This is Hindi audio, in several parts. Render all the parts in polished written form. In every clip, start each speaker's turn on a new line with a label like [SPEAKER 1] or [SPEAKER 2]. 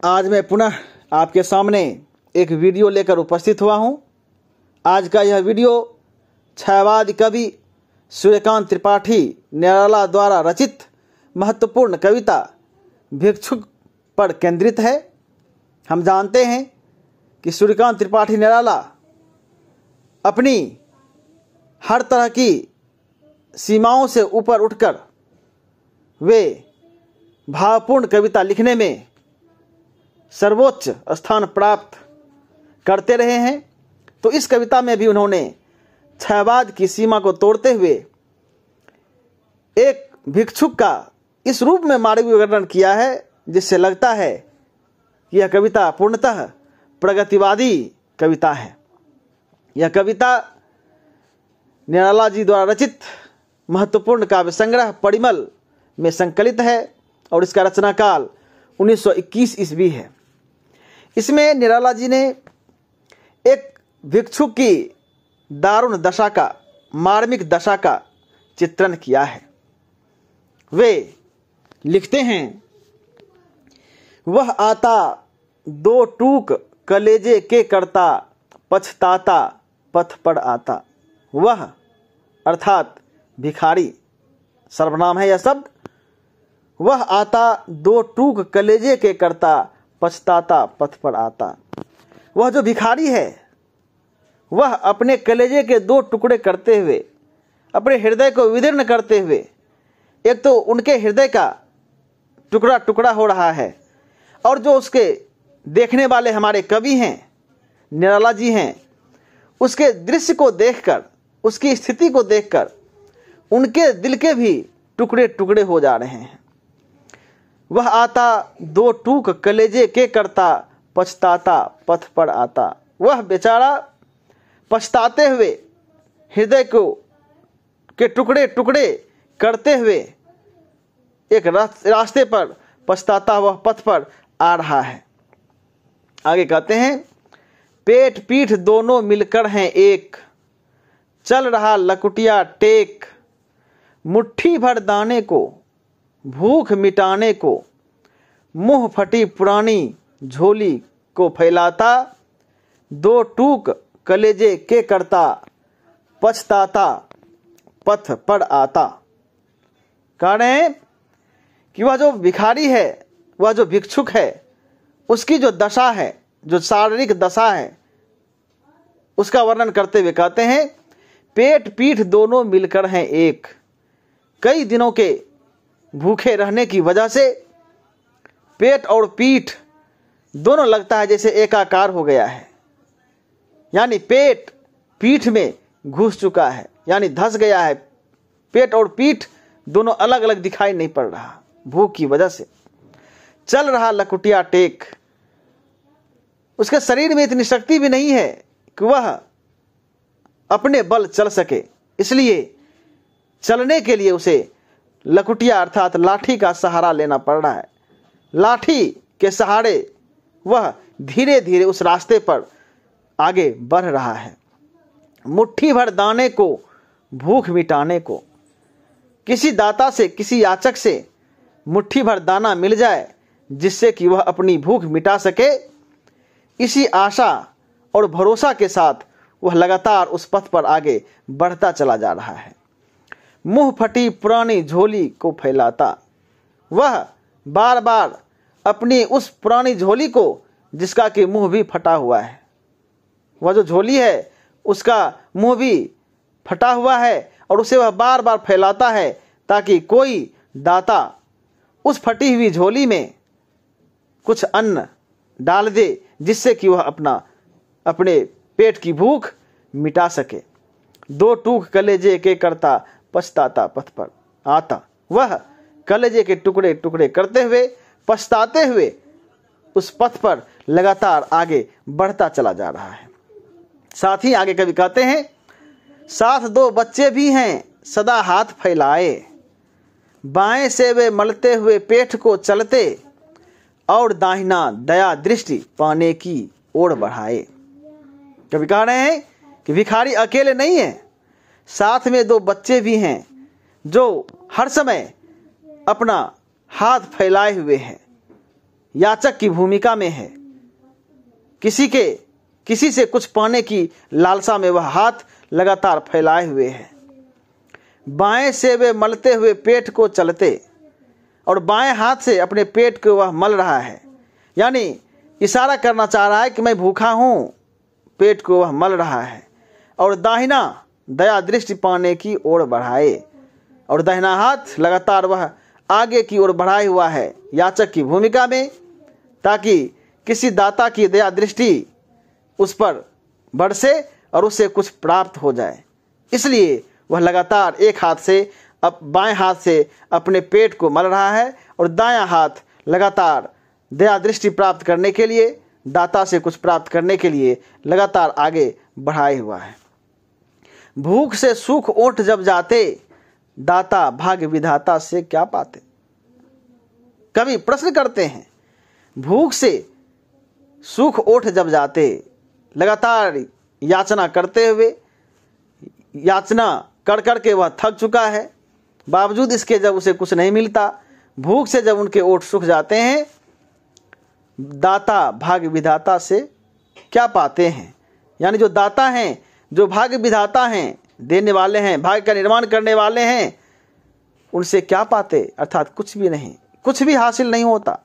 [SPEAKER 1] आज मैं पुनः आपके सामने एक वीडियो लेकर उपस्थित हुआ हूं। आज का यह वीडियो छायावादी कवि सूर्यकांत त्रिपाठी निराला द्वारा रचित महत्वपूर्ण कविता भिक्षुक पर केंद्रित है। हम जानते हैं कि सूर्यकांत त्रिपाठी निराला अपनी हर तरह की सीमाओं से ऊपर उठकर वे भावपूर्ण कविता लिखने में सर्वोच्च स्थान प्राप्त करते रहे हैं। तो इस कविता में भी उन्होंने छायावाद की सीमा को तोड़ते हुए एक भिक्षुक का इस रूप में मानवीय वर्णन किया है जिससे लगता है कि यह कविता पूर्णतः प्रगतिवादी कविता है। यह कविता निराला जी द्वारा रचित महत्वपूर्ण काव्य संग्रह परिमल में संकलित है और इसका रचना काल 1921 ईस्वी है। इसमें निराला जी ने एक भिक्षुक की दारुण दशा का, मार्मिक दशा का चित्रण किया है। वे लिखते हैं, वह आता दो टूक कलेजे के करता, पछताता पथ पर आता। वह अर्थात भिखारी सर्वनाम है यह शब्द। वह आता दो टूक कलेजे के करता, पछताता पथ पर आता। वह जो भिखारी है वह अपने कलेजे के दो टुकड़े करते हुए, अपने हृदय को विदीर्ण करते हुए, एक तो उनके हृदय का टुकड़ा टुकड़ा हो रहा है और जो उसके देखने वाले हमारे कवि हैं, निराला जी हैं, उसके दृश्य को देखकर, उसकी स्थिति को देखकर उनके दिल के भी टुकड़े टुकड़े हो जा रहे हैं। वह आता दो टूक कलेजे के करता, पछताता पथ पर आता। वह बेचारा पछताते हुए, हृदय को के टुकड़े टुकड़े करते हुए एक रास्ते पर पछताता हुआ पथ पर आ रहा है। आगे कहते हैं, पेट पीठ दोनों मिलकर हैं एक, चल रहा लकुटिया टेक। मुट्ठी भर दाने को, भूख मिटाने को, मुंह फटी पुरानी झोली को फैलाता। दो टूक कलेजे के करता, पछताता पथ पर आता। कह रहे हैं कि वह जो भिखारी है, वह जो भिक्षुक है, उसकी जो दशा है, जो शारीरिक दशा है, उसका वर्णन करते हुए कहते हैं, पेट पीठ दोनों मिलकर हैं एक। कई दिनों के भूखे रहने की वजह से पेट और पीठ दोनों लगता है जैसे एकाकार हो गया है, यानी पेट पीठ में घुस चुका है, यानी धंस गया है। पेट और पीठ दोनों अलग अलग दिखाई नहीं पड़ रहा भूख की वजह से। चल रहा लकुटिया टेक। उसके शरीर में इतनी शक्ति भी नहीं है कि वह अपने बल चल सके, इसलिए चलने के लिए उसे लकुटिया अर्थात लाठी का सहारा लेना पड़ रहा है। लाठी के सहारे वह धीरे धीरे उस रास्ते पर आगे बढ़ रहा है। मुट्ठी भर दाने को, भूख मिटाने को। किसी दाता से, किसी याचक से मुट्ठी भर दाना मिल जाए जिससे कि वह अपनी भूख मिटा सके, इसी आशा और भरोसा के साथ वह लगातार उस पथ पर आगे बढ़ता चला जा रहा है। मुंह फटी पुरानी झोली को फैलाता। वह बार बार अपनी उस पुरानी झोली को, जिसका कि मुंह भी फटा हुआ है, वह जो झोली है उसका मुंह भी फटा हुआ है और उसे वह बार बार फैलाता है ताकि कोई दाता उस फटी हुई झोली में कुछ अन्न डाल दे जिससे कि वह अपने पेट की भूख मिटा सके। दो टूक कलेजे के करता, पछताता पथ पर आता। वह कलेजे के टुकड़े टुकड़े करते हुए, पछताते हुए उस पथ पर लगातार आगे बढ़ता चला जा रहा है। साथ ही आगे कवि कहते हैं, साथ दो बच्चे भी हैं सदा हाथ फैलाए। बाएं से वे मलते हुए पेट को चलते और दाहिना दया दृष्टि पाने की ओर बढ़ाए। कवि कह रहे हैं कि भिखारी अकेले नहीं है, साथ में दो बच्चे भी हैं जो हर समय अपना हाथ फैलाए हुए हैं याचक की भूमिका में है। किसी से कुछ पाने की लालसा में वह हाथ लगातार फैलाए हुए है। बाएं से वे मलते हुए पेट को चलते और बाएं हाथ से अपने पेट को वह मल रहा है, यानी इशारा करना चाह रहा है कि मैं भूखा हूं। पेट को वह मल रहा है और दाहिना दया दृष्टि पाने की ओर बढ़ाए और दाहिना हाथ लगातार वह आगे की ओर बढ़ाए हुआ है याचक की भूमिका में, ताकि किसी दाता की दया दृष्टि उस पर बरसे और उससे कुछ प्राप्त हो जाए। इसलिए वह लगातार एक हाथ से बाएं हाथ से अपने पेट को मल रहा है और दायां हाथ लगातार दया दृष्टि प्राप्त करने के लिए, दाता से कुछ प्राप्त करने के लिए लगातार आगे बढ़ाए हुआ है। भूख से सुख ओठ जब जाते, दाता भाग्य विधाता से क्या पाते। कवि प्रश्न करते हैं, भूख से सुख ओठ जब जाते, लगातार याचना करते हुए, याचना कर कर के वह थक चुका है, बावजूद इसके जब उसे कुछ नहीं मिलता, भूख से जब उनके ओठ सूख जाते हैं, दाता भाग्य विधाता से क्या पाते हैं। यानी जो दाता हैं, जो भाग्य विधाता हैं, देने वाले हैं, भाग्य का निर्माण करने वाले हैं, उनसे क्या पाते, अर्थात कुछ भी नहीं, कुछ भी हासिल नहीं होता।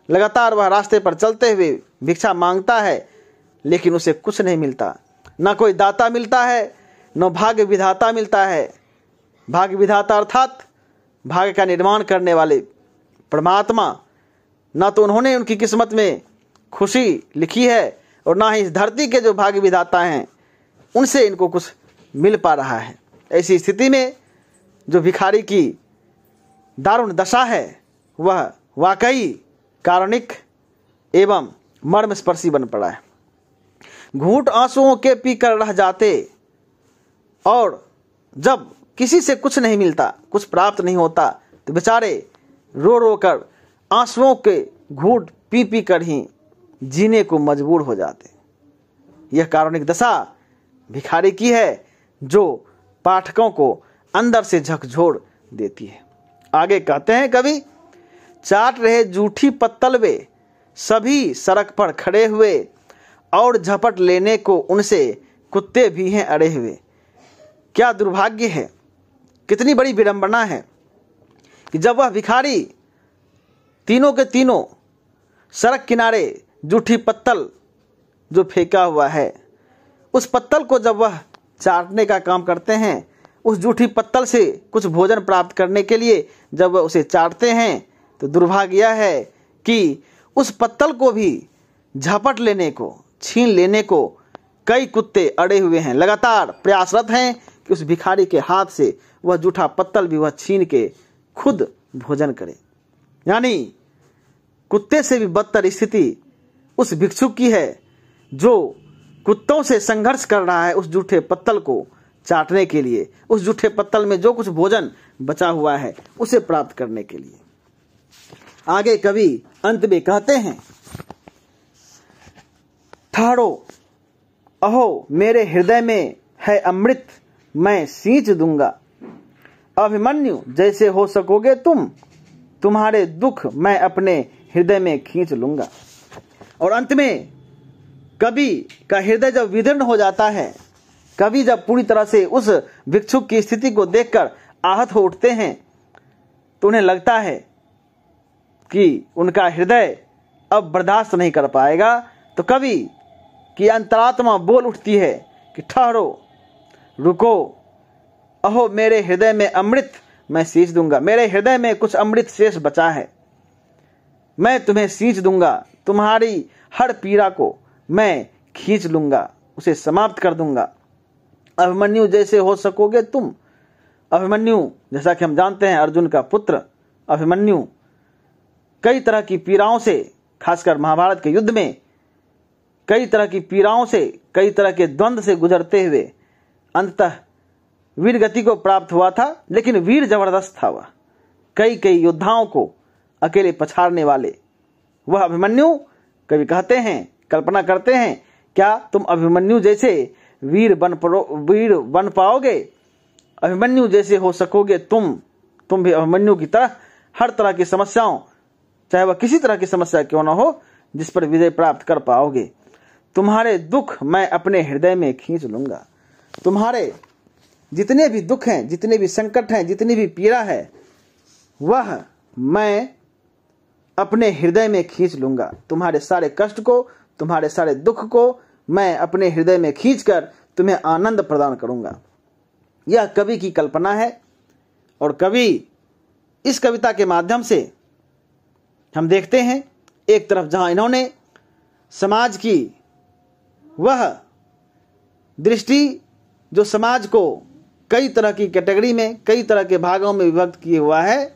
[SPEAKER 1] लगातार वह रास्ते पर चलते हुए भिक्षा मांगता है, लेकिन उसे कुछ नहीं मिलता। न कोई दाता मिलता है, न भाग्य विधाता मिलता है। भाग्य विधाता अर्थात भाग्य का निर्माण करने वाले परमात्मा, न तो उन्होंने उनकी किस्मत में खुशी लिखी है और ना ही इस धरती के जो भाग्य विधाता हैं उनसे इनको कुछ मिल पा रहा है। ऐसी स्थिति में जो भिखारी की दारुण दशा है वह वाकई कारुणिक एवं मर्मस्पर्शी बन पड़ा है। घूंट आंसुओं के पीकर रह जाते और जब किसी से कुछ नहीं मिलता, कुछ प्राप्त नहीं होता, तो बेचारे रो रो कर आंसुओं के घूंट पी पी कर ही जीने को मजबूर हो जाते। यह कारुणिक दशा भिखारी की है जो पाठकों को अंदर से झकझोर देती है। आगे कहते हैं कवि, चाट रहे जूठी पत्तल वे सभी सड़क पर खड़े हुए और झपट लेने को उनसे कुत्ते भी हैं अड़े हुए। क्या दुर्भाग्य है, कितनी बड़ी विडंबना है कि जब वह भिखारी तीनों के तीनों सड़क किनारे जूठी पत्तल जो फेंका हुआ है, उस पत्तल को जब वह चाटने का काम करते हैं, उस जूठी पत्तल से कुछ भोजन प्राप्त करने के लिए जब वह उसे चाटते हैं, तो दुर्भाग्य यह है कि उस पत्तल को भी झपट लेने को, छीन लेने को कई कुत्ते अड़े हुए हैं, लगातार प्रयासरत हैं कि उस भिखारी के हाथ से वह जूठा पत्तल भी वह छीन के खुद भोजन करे। यानी कुत्ते से भी बदतर स्थिति उस भिक्षुक की है जो कुत्तों से संघर्ष कर रहा है उस जूठे पत्तल को चाटने के लिए, उस जूठे पत्तल में जो कुछ भोजन बचा हुआ है उसे प्राप्त करने के लिए। आगे कवि अंत में कहते हैं, ठहरो अहो मेरे हृदय में है अमृत मैं सींच दूंगा, अभिमन्यु जैसे हो सकोगे तुम, तुम्हारे दुख मैं अपने हृदय में खींच लूंगा। और अंत में कवि का हृदय जब विदीर्ण हो जाता है, कवि जब पूरी तरह से उस भिक्षुक की स्थिति को देखकर आहत हो उठते हैं, तो उन्हें लगता है कि उनका हृदय अब बर्दाश्त नहीं कर पाएगा। तो कवि की अंतरात्मा बोल उठती है कि ठहरो, रुको, अहो मेरे हृदय में अमृत मैं सींच दूंगा, मेरे हृदय में कुछ अमृत शेष बचा है, मैं तुम्हें सींच दूंगा, तुम्हारी हर पीड़ा को मैं खींच लूंगा, उसे समाप्त कर दूंगा। अभिमन्यु जैसे हो सकोगे तुम। अभिमन्यु जैसा कि हम जानते हैं अर्जुन का पुत्र अभिमन्यु कई तरह की पीड़ाओं से, खासकर महाभारत के युद्ध में कई तरह की पीड़ाओं से, कई तरह के द्वंद्व से गुजरते हुए अंततः वीर गति को प्राप्त हुआ था। लेकिन वीर जबरदस्त था वह, कई योद्धाओं को अकेले पछाड़ने वाले वह अभिमन्यु। कवि कहते हैं, कल्पना करते हैं, क्या तुम अभिमन्यु जैसे वीर बन पाओगे, अभिमन्यु जैसे हो सकोगे तुम भी अभिमन्यु की तरह हर तरह की समस्याओं चाहे वह किसी तरह की समस्या क्यों न हो, जिस पर विजय प्राप्त कर पाओगे। तुम्हारे दुख मैं अपने हृदय में खींच लूंगा। तुम्हारे जितने भी दुख हैं, जितने भी संकट हैं, जितनी भी पीड़ा है, वह मैं अपने हृदय में खींच लूंगा। तुम्हारे सारे कष्ट को, तुम्हारे सारे दुख को मैं अपने हृदय में खींचकर तुम्हें आनंद प्रदान करूंगा। यह कवि की कल्पना है और कवि इस कविता के माध्यम से हम देखते हैं, एक तरफ जहां इन्होंने समाज की वह दृष्टि जो समाज को कई तरह की कैटेगरी में, कई तरह के भागों में विभक्त किए हुआ है,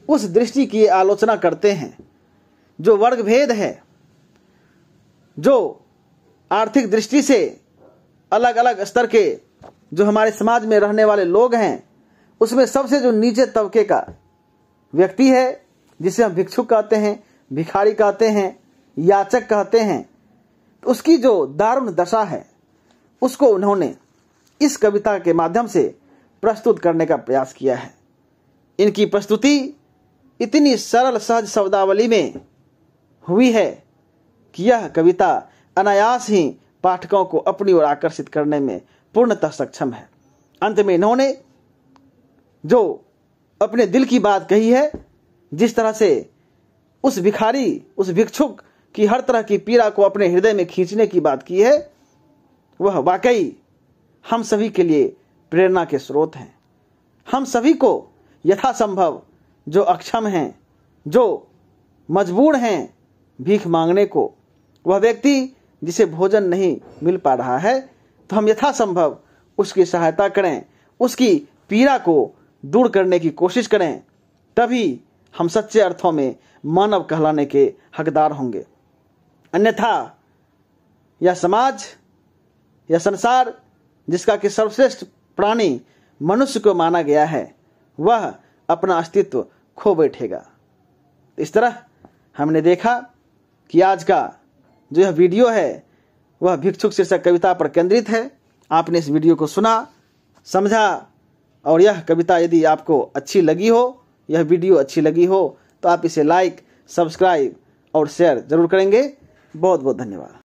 [SPEAKER 1] उस दृष्टि की आलोचना करते हैं। जो वर्ग भेद है, जो आर्थिक दृष्टि से अलग अलग स्तर के जो हमारे समाज में रहने वाले लोग हैं, उसमें सबसे जो नीचे तबके का व्यक्ति है, जिसे हम भिक्षुक कहते हैं, भिखारी कहते हैं, याचक कहते हैं, तो उसकी जो दारुण दशा है उसको उन्होंने इस कविता के माध्यम से प्रस्तुत करने का प्रयास किया है। इनकी प्रस्तुति इतनी सरल सहज शब्दावली में हुई है कि यह कविता अनायास ही पाठकों को अपनी ओर आकर्षित करने में पूर्णतः सक्षम है। अंत में इन्होंने जो अपने दिल की बात कही है, जिस तरह से उस भिखारी, उस भिक्षुक की हर तरह की पीड़ा को अपने हृदय में खींचने की बात की है, वह वाकई हम सभी के लिए प्रेरणा के स्रोत हैं। हम सभी को यथासंभव जो अक्षम हैं, जो मजबूर हैं भीख मांगने को, वह व्यक्ति जिसे भोजन नहीं मिल पा रहा है, तो हम यथासंभव उसकी सहायता करें, उसकी पीड़ा को दूर करने की कोशिश करें, तभी हम सच्चे अर्थों में मानव कहलाने के हकदार होंगे। अन्यथा यह समाज, यह संसार जिसका कि सर्वश्रेष्ठ प्राणी मनुष्य को माना गया है, वह अपना अस्तित्व खो बैठेगा। इस तरह हमने देखा कि आज का जो यह वीडियो है वह भिक्षुक शीर्षक कविता पर केंद्रित है। आपने इस वीडियो को सुना, समझा, और यह कविता यदि आपको अच्छी लगी हो, यह वीडियो अच्छी लगी हो, तो आप इसे लाइक, सब्सक्राइब और शेयर जरूर करेंगे। बहुत बहुत धन्यवाद।